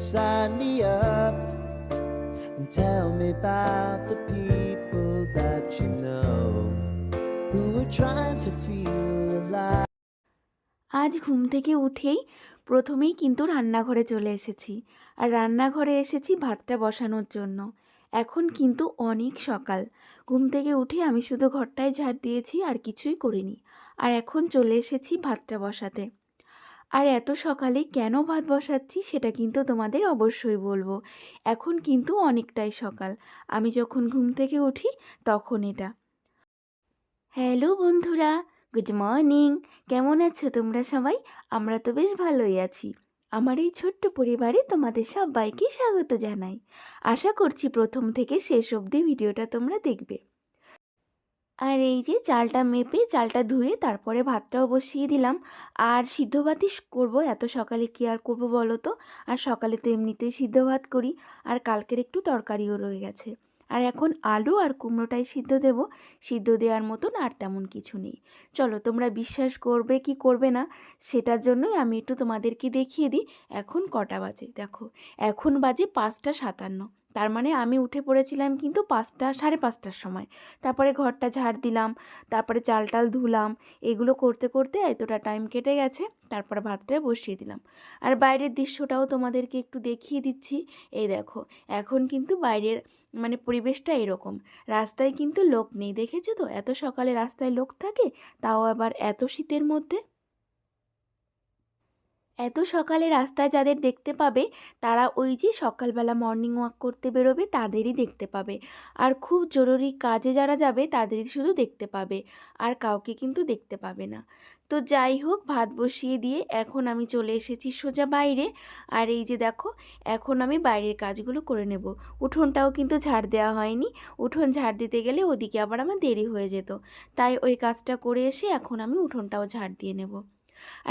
sign me up and tell me about the people that you know who are trying to feel alive. আজ ঘুম থেকে উঠেই প্রথমেই কিন্তু রান্নাঘরে চলে এসেছি। আর রান্নাঘরে এসেছি ভাতটা বসানোর জন্য। এখন কিন্তু অনেক সকাল। ঘুম থেকে উঠে আমি শুধু ঘরটায় ঝাড় দিয়েছি, আর কিছুই করিনি। আর এখন চলে এসেছি ভাতটা বসাতে। আর এত সকালে কেন ভাত বসাচ্ছি সেটা কিন্তু তোমাদের অবশ্যই বলবো। এখন কিন্তু অনেকটাই সকাল, আমি যখন ঘুম থেকে উঠি তখন এটা। হ্যালো বন্ধুরা, গুড মর্নিং। কেমন আছো তোমরা সবাই? আমরা তো বেশ ভালোই আছি। আমার এই ছোট্ট পরিবারে তোমাদের সবাইকে স্বাগত জানাই। আশা করছি প্রথম থেকে শেষ অবধি ভিডিওটা তোমরা দেখবে। আর এই যে চালটা মেপে চালটা ধুয়ে তারপরে ভাতটাও বসিয়ে দিলাম। আর সিদ্ধ ভাতই করবো, এত সকালে কি আর করবো বলো তো। আর সকালে তো এমনিতেই সিদ্ধ ভাত করি, আর কালকের একটু তরকারিও রয়ে গেছে। আর এখন আলু আর কুমড়োটাই সিদ্ধ দেব। সিদ্ধ দেওয়ার মতন আর তেমন কিছু নেই। চলো, তোমরা বিশ্বাস করবে কি করবে না সেটার জন্যই আমি একটু তোমাদেরকে দেখিয়ে দিই এখন কটা বাজে। দেখো, এখন বাজে 5টা 57। তার মানে আমি উঠে পড়েছিলাম কিন্তু 5টা 5:30টার সময়। তারপরে ঘরটা ঝাড় দিলাম, তারপরে চাল টাল ধুলাম। এগুলো করতে করতে এতটা টাইম কেটে গেছে। তারপরে ভাতটা বসিয়ে দিলাম। আর বাইরের দৃশ্যটাও তোমাদেরকে একটু দেখিয়ে দিচ্ছি। এই দেখো, এখন কিন্তু বাইরের মানে পরিবেশটা এরকম। রাস্তায় কিন্তু লোক নেই, দেখেছো তো? এত সকালে রাস্তায় লোক থাকে, তাও আবার এত শীতের মধ্যে। এত সকালে রাস্তায় যাদের দেখতে পাবে তারা ওই যে সকালবেলা মর্নিং ওয়াক করতে বেরোবে তাদেরই দেখতে পাবে। আর খুব জরুরি কাজে যারা যাবে তাদেরই শুধু দেখতে পাবে, আর কাউকে কিন্তু দেখতে পাবে না। তো যাই হোক, ভাত বসিয়ে দিয়ে এখন আমি চলে এসেছি সোজা বাইরে। আর এই যে দেখো, এখন আমি বাইরের কাজগুলো করে নেব। উঠোনটাও কিন্তু ঝাড় দেওয়া হয়নি। উঠোন ঝাড় দিতে গেলে ওদিকে আবার আমার দেরি হয়ে যেত। তাই ওই কাজটা করে এসে এখন আমি উঠোনটাও ঝাড় দিয়ে নেব।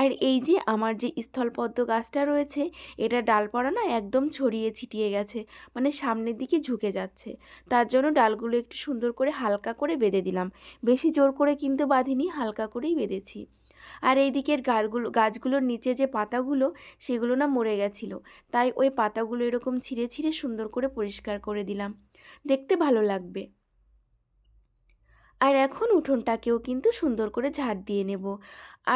আর এই যে আমার যে স্থলপদ্ম গাছটা রয়েছে, এটা ডালপালা না একদম ছড়িয়ে ছিটিয়ে গেছে, মানে সামনের দিকে ঝুঁকে যাচ্ছে। তার জন্য ডালগুলো একটু সুন্দর করে হালকা করে বেঁধে দিলাম। বেশি জোর করে কিন্তু বাঁধিনি, হালকা করেই বেঁধেছি। আর এই দিকের গাছগুলোর নিচে যে পাতাগুলো, সেগুলো না মরে গেছিলো। তাই ওই পাতাগুলো এরকম ছিঁড়ে ছিঁড়ে সুন্দর করে পরিষ্কার করে দিলাম, দেখতে ভালো লাগবে। আর এখন উঠোনটাকেও কিন্তু সুন্দর করে ঝাড় দিয়ে নেব।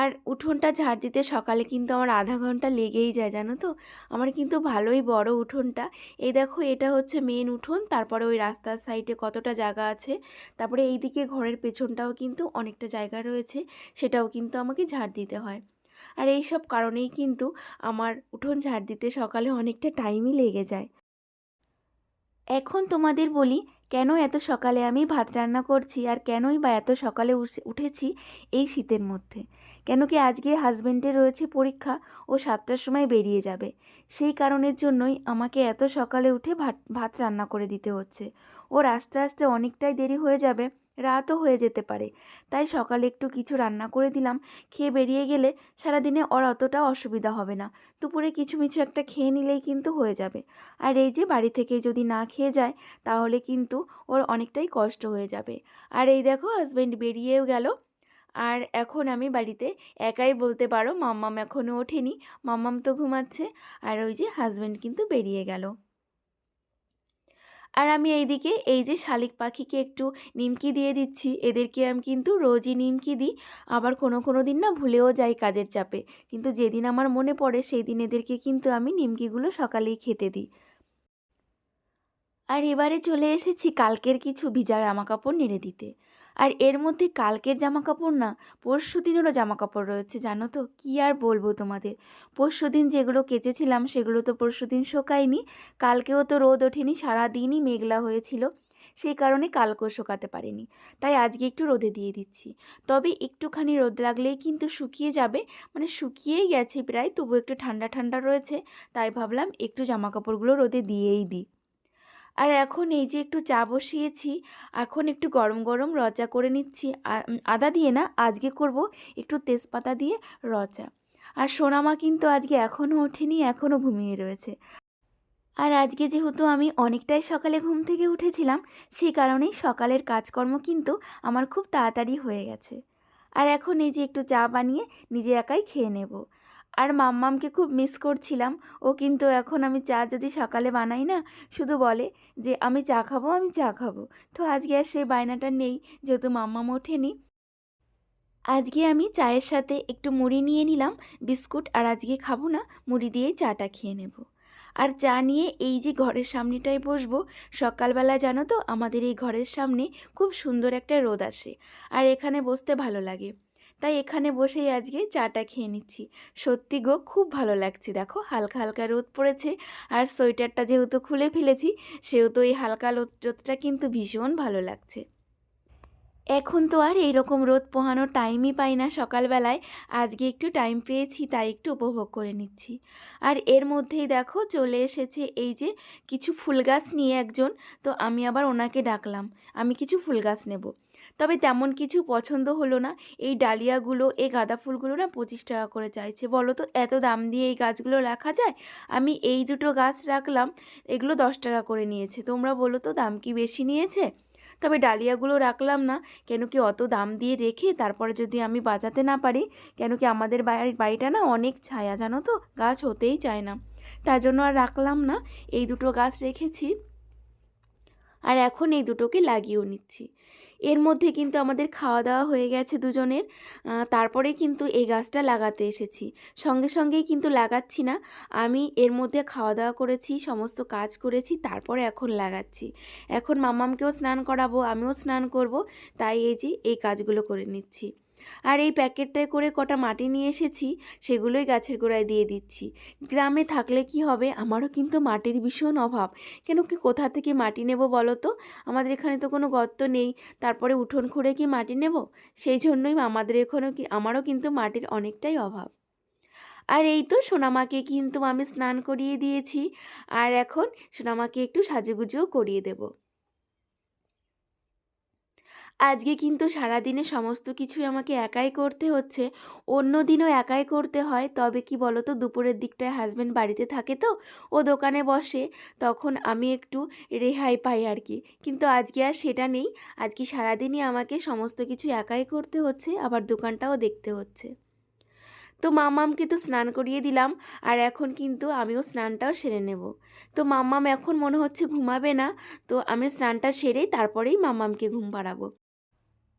আর উঠোনটা ঝাড় দিতে সকালে কিন্তু আমার আধা ঘন্টা লেগেই যায়, জানো তো। আমার কিন্তু ভালোই বড় উঠোনটা। এই দেখো, এটা হচ্ছে মেন উঠোন। তারপরে ওই রাস্তার সাইডে কতটা জায়গা আছে, তারপরে এই দিকে ঘরের পেছনটাও কিন্তু অনেকটা জায়গা রয়েছে, সেটাও কিন্তু আমাকে ঝাড় দিতে হয়। আর এই সব কারণেই কিন্তু আমার উঠোন ঝাড় দিতে সকালে অনেকটা টাইমই লেগে যায়। এখন তোমাদের বলি কেন এত সকালে আমি ভাত রান্না করছি, আর কেনই বা এত সকালে উঠেছি এই শীতের মধ্যে। কেন কি আজকে হাজব্যান্ডের রয়েছে পরীক্ষা, ও 7টার সময় বেরিয়ে যাবে। সেই কারণের জন্যই আমাকে এত সকালে উঠে ভাত ভাত রান্না করে দিতে হচ্ছে। ওর আস্তে আস্তে অনেকটাই দেরি হয়ে যাবে, রাতও হয়ে যেতে পারে। তাই সকালে একটু কিছু রান্না করে দিলাম। খেয়ে বেরিয়ে গেলে সারাদিনে ওর অতটা অসুবিধা হবে না। দুপুরে কিছু মিছু একটা খেয়ে নিলেই কিন্তু হয়ে যাবে। আর এই যে বাড়ি থেকে যদি না খেয়ে যায় তাহলে কিন্তু ওর অনেকটাই কষ্ট হয়ে যাবে। আর এই দেখো, হাজব্যান্ড বেরিয়েও গেল। আর এখন আমি বাড়িতে একাই বলতে পারো, মাম্মাম এখনও ওঠেনি, মাম্মাম তো ঘুমাচ্ছে। আর ওই যে হাজব্যান্ড কিন্তু বেরিয়ে গেল। আর আমি এইদিকে এই যে শালিক পাখিকে একটু নিমকি দিয়ে দিচ্ছি। এদেরকে আমি কিন্তু রোজই নিমকি দিই। আবার কোনো দিন না ভুলেও যাই কাজের চাপে, কিন্তু যেদিন আমার মনে পড়ে সেই দিন এদেরকে কিন্তু আমি নিমকিগুলো সকালেই খেতে দিই। আর এবারে চলে এসেছি কালকের কিছু ভিজা জামাকাপড় নেড়ে দিতে। আর এর মধ্যে কালকের জামাকাপড় না, পরশু দিনেরও জামাকাপড় রয়েছে, জানো তো। কী আর বলবো তোমাদের, পরশু দিন যেগুলো কেচেছিলাম সেগুলো তো পরশু দিন শোকায়নি। কালকেও তো রোদ ওঠেনি, সারাদিনই মেঘলা হয়েছিল, সেই কারণে কালকেও শোকাতে পারিনি। তাই আজকে একটু রোদে দিয়ে দিচ্ছি। তবে একটুখানি রোদ লাগলেই কিন্তু শুকিয়ে যাবে, মানে শুকিয়েই গেছে প্রায়, তবু একটু ঠান্ডা ঠান্ডা রয়েছে। তাই ভাবলাম একটু জামাকাপড়গুলো রোদে দিয়েই দিই। আর এখন এই যে একটু চা বসিয়েছি, এখন একটু গরম গরম র চা করে নিচ্ছি। আদা দিয়ে না, আজকে করব একটু তেজপাতা দিয়ে র চা। আর সোনামা কিন্তু আজকে এখনও ওঠেনি, এখনও ঘুমিয়ে রয়েছে। আর আজকে যেহেতু আমি অনেকটাই সকালে ঘুম থেকে উঠেছিলাম, সেই কারণেই সকালের কাজকর্ম কিন্তু আমার খুব তাড়াতাড়ি হয়ে গেছে। আর এখন এই যে একটু চা বানিয়ে নিজে একাই খেয়ে নেব। আর মাম্মামকে খুব মিস করছিলাম। ও কিন্তু এখন আমি চা যদি সকালে বানাই না, শুধু বলে যে আমি চা খাবো, আমি চা খাবো। তো আজকে আর সেই বায়নাটা নেই, যেহেতু মাম্মাম ওঠেনি। আজকে আমি চায়ের সাথে একটু মুড়ি নিয়ে নিলাম, বিস্কুট, আর আজকে খাবো না, মুড়ি দিয়েই চাটা খেয়ে নেব। আর চা নিয়ে এই যে ঘরের সামনেটায় বসবো, সকালবেলা জানো তো আমাদের এই ঘরের সামনে খুব সুন্দর একটা রোদ আসে, আর এখানে বসতে ভালো লাগে। তাই এখানে বসেই আজকে চাটা খেয়ে নিচ্ছি। সত্যি গো, খুব ভালো লাগছে। দেখো হালকা হালকা রোদ পড়েছে, আর সোয়েটারটা যেহেতু খুলে ফেলেছি, সেহেতু এই হালকা রোদটা কিন্তু ভীষণ ভালো লাগছে। এখন তো আর এইরকম রোদ পোহানোর টাইমই পাই না সকালবেলায়। আজকে একটু টাইম পেয়েছি, তাই একটু উপভোগ করে নিচ্ছি। আর এর মধ্যেই দেখো চলে এসেছে এই যে কিছু ফুল গাছ নিয়ে একজন। তো আমি আবার ওনাকে ডাকলাম, আমি কিছু ফুল গাছ নেব। তবে তেমন কিছু পছন্দ হলো না। এই ডালিয়াগুলো, এই গাঁদা ফুলগুলো না 25 টাকা করে চাইছে। বলো তো এত দাম দিয়ে এই গাছগুলো রাখা যায়? আমি এই দুটো গাছ রাখলাম, এগুলো 10 টাকা করে নিয়েছে। তোমরা বলো তো দাম কি বেশি নিয়েছে? তবে ডালিয়াগুলো রাখলাম না, কেন কি অত দাম দিয়ে রেখে তারপরে যদি আমি বাঁচাতে না পারি। কেন কি আমাদের বাড়িটা না অনেক ছায়া, জানো তো, গাছ হতেই চায় না। তার জন্য আর রাখলাম না, এই দুটো গাছ রেখেছি। আর এখন এই দুটোকে লাগিয়েও নিচ্ছি। এর মধ্যে কিন্তু আমাদের খাওয়া দাওয়া হয়ে গেছে দুজনের। তারপরে কিন্তু এই গাছটা লাগাতে এসেছি। সঙ্গে সঙ্গেই কিন্তু লাগাচ্ছি না, আমি এর মধ্যে খাওয়া দাওয়া করেছি, সমস্ত কাজ করেছি, তারপরে এখন লাগাচ্ছি। এখন মাম্মামকেও স্নান করাবো, আমিও স্নান করব, তাই এই যে এই কাজগুলো করে নিচ্ছি। আর এই প্যাকেটটায় করে কটা মাটি নিয়ে এসেছি, সেগুলোই গাছের গোড়ায় দিয়ে দিচ্ছি। গ্রামে থাকলে কি হবে, আমারও কিন্তু মাটির ভীষণ অভাব। কেন কি কোথা থেকে মাটি নেব বলো তো? আমাদের এখানে তো কোনো গর্ত নেই, তারপরে উঠোন খুঁড়ে কি মাটি নেব? সেই জন্যই আমাদের এখানেও আমারও কিন্তু মাটির অনেকটাই অভাব। আর এই তো সোনামাকে কিন্তু আমি স্নান করিয়ে দিয়েছি, আর এখন সোনামাকে একটু সাজুগুজুও করিয়ে দেব। আজকে কিন্তু সারাদিনে সমস্ত কিছুই আমাকে একাই করতে হচ্ছে। অন্য দিনও একাই করতে হয়, তবে কি বলো তো, দুপুরের দিকটায় হাজব্যান্ড বাড়িতে থাকে তো, ও দোকানে বসে, তখন আমি একটু রেহাই পাই আর কি। কিন্তু আজকে আর সেটা নেই, আজকে সারাদিনই আমাকে সমস্ত কিছু একাই করতে হচ্ছে, আবার দোকানটাও দেখতে হচ্ছে। তো মাম্মামকে তো স্নান করিয়ে দিলাম, আর এখন কিন্তু আমিও স্নানটাও সেরে নেব। তো মাম্মাম এখন মনে হচ্ছে ঘুমাবে না, তো আমি স্নানটা সেরেই তারপরেই মাম্মামকে ঘুম পাড়াবো।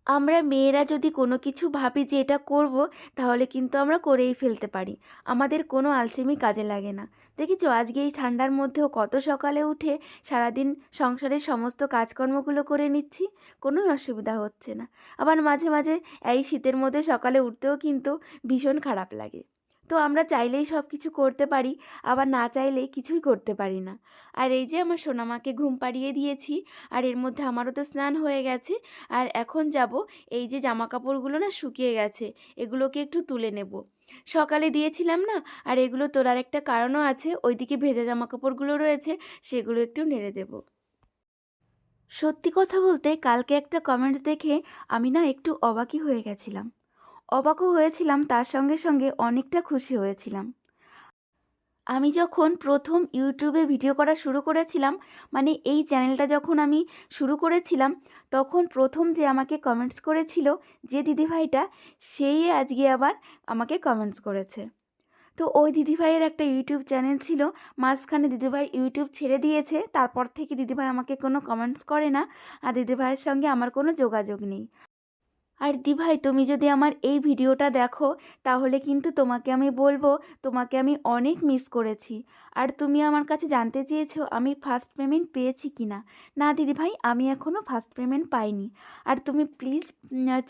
আমরা মেয়েরা যদি কোনো কিছু ভাবি যে এটা করব, তাহলে কিন্তু আমরা করেই ফেলতে পারি। আমাদের কোনো আলসেমি কাজে লাগে না। দেখেছো আজকে এই ঠান্ডার মধ্যেও কত সকালে উঠে সারাদিন সংসারের সমস্ত কাজকর্মগুলো করে নিচ্ছি, কোনোই অসুবিধা হচ্ছে না। আবার মাঝে মাঝে এই শীতের মধ্যে সকালে উঠতেও কিন্তু ভীষণ খারাপ লাগে। তো আমরা চাইলেই সব কিছু করতে পারি, আবার না চাইলেই কিছুই করতে পারি না। আর এই যে আমার সোনামাকে ঘুম পাড়িয়ে দিয়েছি, আর এর মধ্যে আমারও তো স্নান হয়ে গেছে। আর এখন যাব, এই যে জামা কাপড়গুলো না শুকিয়ে গেছে, এগুলোকে একটু তুলে নেব। সকালে দিয়েছিলাম না, আর এগুলো তোলার একটা কারণও আছে, ওইদিকে ভেজা জামা কাপড়গুলো রয়েছে, সেগুলো একটু নেড়ে দেব। সত্যি কথা বলতে কালকে একটা কমেন্টস দেখে আমি না একটু অবাকই হয়ে গেছিলাম। অবাকও হয়েছিলাম, তার সঙ্গে সঙ্গে অনেকটা খুশি হয়েছিলাম। আমি যখন প্রথম ইউটিউবে ভিডিও করা শুরু করেছিলাম, মানে এই চ্যানেলটা যখন আমি শুরু করেছিলাম, তখন প্রথম যে আমাকে কমেন্টস করেছিল, যে দিদিভাইটা, সেই আজকে আবার আমাকে কমেন্টস করেছে। তো ওই দিদিভাইয়ের একটা ইউটিউব চ্যানেল ছিল, মাঝখানে দিদিভাই ইউটিউব ছেড়ে দিয়েছে, তারপর থেকে দিদিভাই আমাকে কোনো কমেন্টস করে না, আর দিদিভাইয়ের সঙ্গে আমার কোনো যোগাযোগ নেই। আর দিভাই, তুমি যদি আমার এই ভিডিওটা দেখো, তাহলে কিন্তু তোমাকে আমি বলবো, তোমাকে আমি অনেক মিস করেছি। আর তুমি আমার কাছে জানতে চেয়েছো আমি ফার্স্ট পেমেন্ট পেয়েছি কি না। না দিদিভাই, আমি এখনও ফার্স্ট পেমেন্ট পাইনি। আর তুমি প্লিজ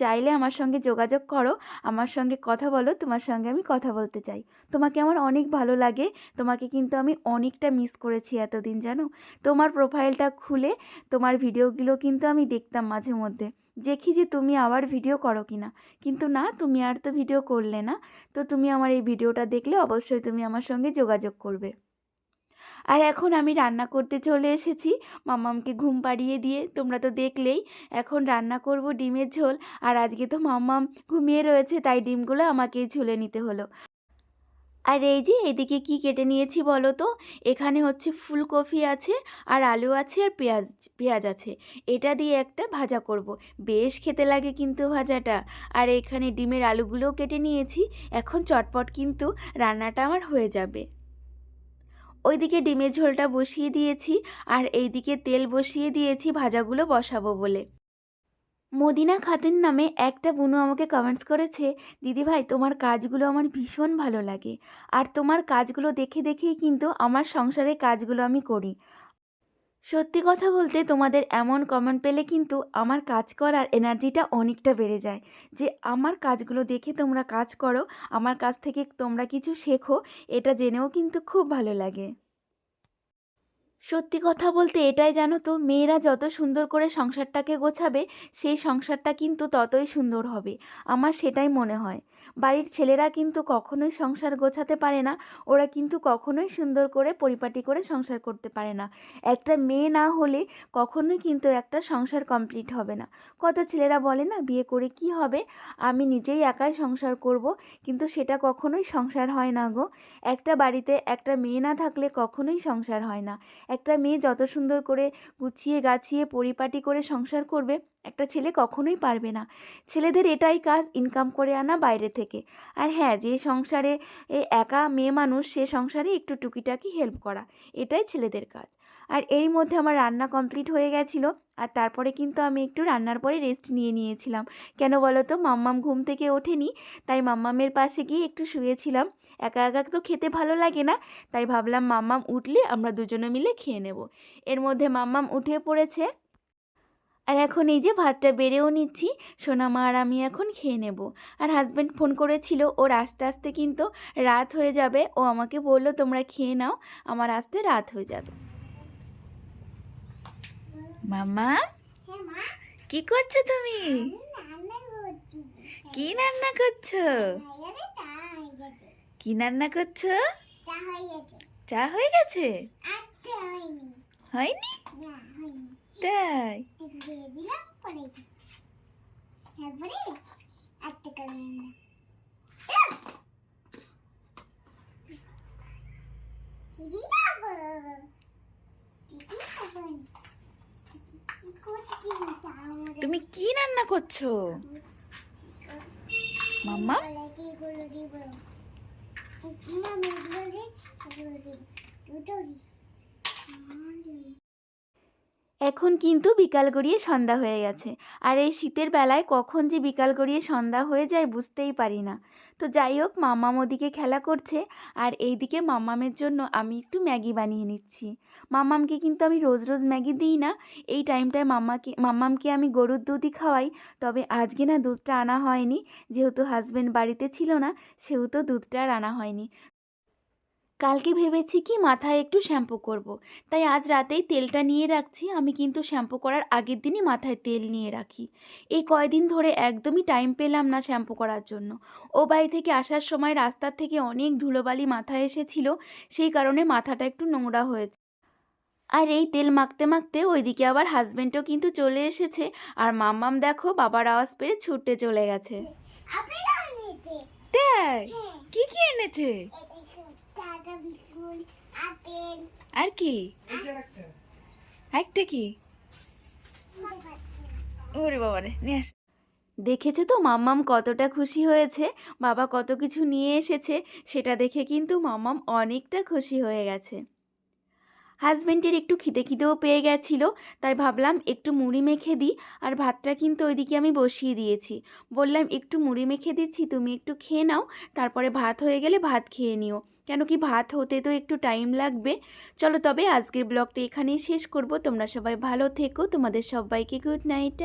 চাইলে আমার সঙ্গে যোগাযোগ করো, আমার সঙ্গে কথা বলো, তোমার সঙ্গে আমি কথা বলতে চাই। তোমাকে আমার অনেক ভালো লাগে, তোমাকে কিন্তু আমি অনেকটা মিস করেছি এতদিন, জানো। তোমার প্রোফাইলটা খুলে তোমার ভিডিওগুলো কিন্তু আমি দেখতাম মাঝে মধ্যে, দেখি যে তুমি আবার ভিডিও করো কি না। কিন্তু না, তুমি আর তো ভিডিও করলে না। তো তুমি আমার এই ভিডিওটা দেখলে অবশ্যই তুমি আমার সঙ্গে যোগাযোগ করবে। আর এখন আমি রান্না করতে চলে এসেছি, মাম্মামকে ঘুম পাড়িয়ে দিয়ে, তোমরা তো দেখলেই। এখন রান্না করব ডিমের ঝোল, আর আজকে তো মাম্মাম ঘুমিয়ে রয়েছে, তাই ডিমগুলো আমাকেই ছুলে নিতে হলো। আর এই যে এদিকে কি কেটে নিয়েছি বলো তো, এখানে হচ্ছে ফুলকপি আছে, আর আলু আছে, আর পেঁয়াজ পেঁয়াজ আছে। এটা দিয়ে একটা ভাজা করব, বেশ খেতে লাগে কিন্তু ভাজাটা। আর এখানে ডিমের আলুগুলোও কেটে নিয়েছি। এখন চটপট কিন্তু রান্নাটা আমার হয়ে যাবে। ওইদিকে ডিমের ঝোলটা বসিয়ে দিয়েছি, আর এইদিকে তেল বসিয়ে দিয়েছি ভাজাগুলো বসাবো বলে। মদিনা খাতুন নামে একটা বুনু আমাকে কমেন্টস করেছে, দিদিভাই তোমার কাজগুলো আমার ভীষণ ভালো লাগে, আর তোমার কাজগুলো দেখে দেখেই কিন্তু আমার সংসারের কাজগুলো আমি করি। সত্যি কথা বলতে তোমাদের এমন কমেন্ট পেলে কিন্তু আমার কাজ করার এনার্জিটা অনেকটা বেড়ে যায়, যে আমার কাজগুলো দেখে তোমরা কাজ করো, আমার কাছ থেকে তোমরা কিছু শেখো, এটা জেনেও কিন্তু খুব ভালো লাগে। সত্যি কথা বলতে এটাই জানো তো, মেয়েরা যত সুন্দর করে সংসারটাকে গোছাবে সেই সংসারটা কিন্তু ততই সুন্দর হবে। আমার সেটাই মনে হয়। বাড়ির ছেলেরা কিন্তু কখনোই সংসার গোছাতে পারে না, ওরা কিন্তু কখনোই সুন্দর করে পরিপাটি করে সংসার করতে পারে না। একটা মেয়ে না হলে কখনোই কিন্তু একটা সংসার কমপ্লিট হবে না। কত ছেলেরা বলে না, বিয়ে করে কি হবে, আমি নিজেই একাই সংসার করব, কিন্তু সেটা কখনোই সংসার হয় না গো। একটা বাড়িতে একটা মেয়ে না থাকলে কখনোই সংসার হয় না। একটা মেয়ে যত সুন্দর করে গুছিয়ে গাছিয়ে পরিপাটি করে সংসার করবে, একটা ছেলে কখনোই পারবে না। ছেলেদের এটাই কাজ, ইনকাম করে আনা বাইরে থেকে। আর হ্যাঁ, যে সংসারে একা মেয়ে মানুষ, সে সংসারে একটু টুকিটাকি হেল্প করা, এটাই ছেলেদের কাজ। আর এর মধ্যে আমার রান্না কমপ্লিট হয়ে গেছিলো, আর তারপরে কিন্তু আমি একটু রান্নার পরে রেস্ট নিয়েছিলাম। কেন বলো তো, মাম্মাম ঘুম থেকে ওঠেনি, তাই মাম্মামের পাশে গিয়ে একটু শুয়েছিলাম। একা একা তো খেতে ভালো লাগে না, তাই ভাবলাম মাম্মাম উঠলে আমরা দুজনে মিলে খেয়ে নেব। এর মধ্যে মাম্মাম উঠে পড়েছে, আর এখন এই যে ভাতটা বেড়েও নিচ্ছি, সোনামা আর আমি এখন খেয়ে নেব। আর হাজব্যান্ড ফোন করেছিল, ওর আস্তে আস্তে কিন্তু রাত হয়ে যাবে। ও আমাকে বললো তোমরা খেয়ে নাও, আমার আসতে রাত হয়ে যাবে। মাম্মা, কি করছো তুমি? কি রান্না করছো? কি রান্না করছো? চা হয়ে গেছে? হয়নি? তাই? তুমি কি রান্না করছো মাম্মা? এখন কিন্তু বিকাল গড়িয়ে সন্ধ্যা হয়ে গেছে, আর এই শীতের বেলায় কখন যে বিকাল গড়িয়ে সন্ধ্যা হয়ে যায় বুঝতেই পারি না। তো যাই হোক, মাম্মাম ওদিকে খেলা করছে, আর এইদিকে মাম্মামের জন্য আমি একটু ম্যাগি বানিয়ে নিচ্ছি। মাম্মামকে কিন্তু আমি রোজ রোজ ম্যাগি দিই না, এই টাইমটায় মাম্মামকে আমি গরুর দুধই খাওয়াই। তবে আজকে না দুধটা আনা হয়নি, যেহেতু হাজব্যান্ড বাড়িতে ছিল না, সেহেতু দুধটা আর আনা হয়নি। কালকে ভেবেছি কি মাথায় একটু শ্যাম্পু করব, তাই আজ রাতেই তেলটা নিয়ে রাখছি। আমি কিন্তু শ্যাম্পু করার আগের দিনই মাথায় তেল নিয়ে রাখি। এই কয়দিন ধরে একদমই টাইম পেলাম না শ্যাম্পু করার জন্য। ও বাড়ি থেকে আসার সময় রাস্তার থেকে অনেক ধুলোবালি মাথায় এসেছিল, সেই কারণে মাথাটা একটু নোংরা হয়েছে। আর এই তেল মাখতে মাখতে ওইদিকে আবার হাজব্যান্ডও কিন্তু চলে এসেছে, আর মাম্মাম দেখো বাবার আওয়াজ পেয়ে ছুটতে চলে গেছে। তাই? কি কি এনেছে? আর কি? একটা কি? ওরে বাবারে, নিয়ে আস। দেখেছো তো মাম্মাম কতটা খুশি হয়েছে, বাবা কত কিছু নিয়ে এসেছে, সেটা দেখে কিন্তু মাম্মাম অনেকটা খুশি হয়ে গেছে। হাজব্যান্ডের একটু খিদেও পেয়ে গেছিলো, তাই ভাবলাম একটু মুড়ি মেখে দিই। আর ভাতটা কিন্তু ওইদিকে আমি বসিয়ে দিয়েছি, বললাম একটু মুড়ি মেখে দিচ্ছি, তুমি একটু খেয়ে নাও, তারপরে ভাত হয়ে গেলে ভাত খেয়ে নিও, কেন কি ভাত হতে তো একটু টাইম লাগবে। চলো তবে আজকের ব্লগটা এখানেই শেষ করব। তোমরা সবাই ভালো থেকো, তোমাদের সবাইকে গুড নাইট।